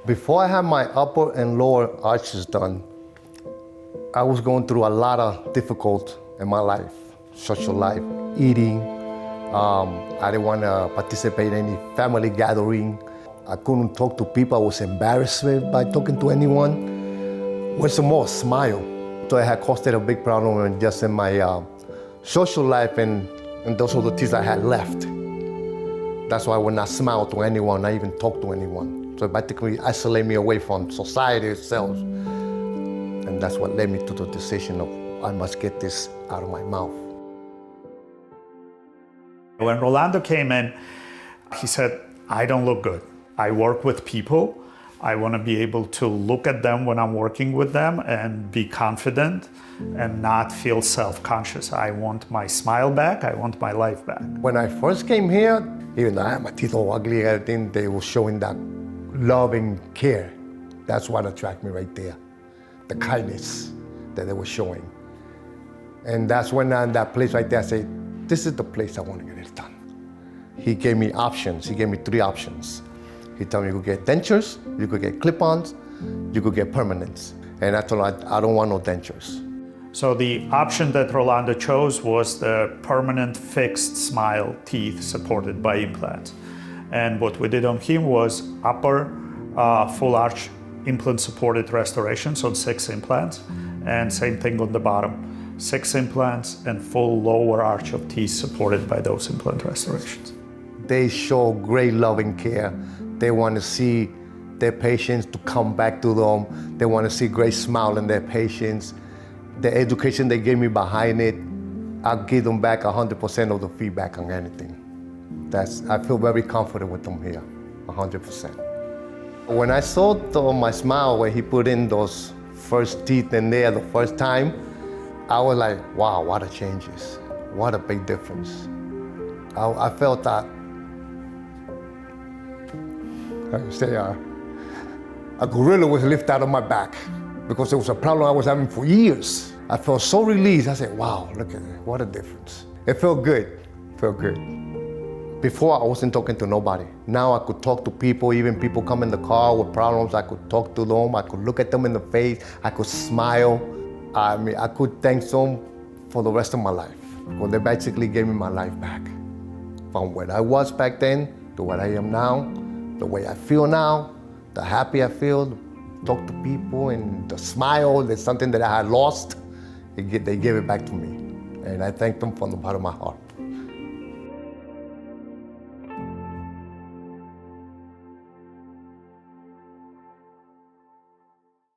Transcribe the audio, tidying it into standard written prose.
Before I had my upper and lower arches done, I was going through a lot of difficult in my life, social life, eating. I didn't want to participate in any family gathering. I couldn't talk to people. I was embarrassed by talking to anyone. What's the more? Smile. So it had caused a big problem just in my social life, and those were the teeth I had left. That's why I would not smile to anyone, not even talk to anyone. So it basically isolated me away from society itself. And that's what led me to the decision of I must get this out of my mouth. When Rolando came in, he said, I don't look good. I work with people. I want to be able to look at them when I'm working with them and be confident and not feel self-conscious. I want my smile back. I want my life back. When I first came here, even though I had my teeth all ugly and everything, they were showing that loving care. That's what attracted me right there. The kindness that they were showing. And that's when in that place right there, I said, this is the place I want to get it done. He gave me options. He gave me 3 options. He told me you could get dentures, you could get clip-ons, you could get permanents. And I told him, I don't want no dentures. So the option that Rolando chose was the permanent fixed smile teeth supported by implants. And what we did on him was upper full arch implant supported restorations on 6 implants, and same thing on the bottom. 6 implants and full lower arch of teeth supported by those implant restorations. They show great loving care. They want to see their patients to come back to them. They want to see great smile in their patients. The education they gave me behind it, I'll give them back 100% of the feedback on anything. I feel very confident with them here, 100%. When I saw my smile when he put in those first teeth in there the first time, I was like, wow, what a changes. What a big difference. I felt that, a gorilla was lifted out of my back because it was a problem I was having for years. I felt so released. I said, wow, look at it, what a difference. It felt good, Before I wasn't talking to nobody. Now I could talk to people, even people come in the car with problems, I could talk to them, I could look at them in the face, I could smile. I mean, I could thank them for the rest of my life. Well, they basically gave me my life back. From where I was back then to what I am now, the way I feel now, the happy I feel, talk to people, and the smile, there's something that I had lost, they gave it back to me. And I thank them from the bottom of my heart.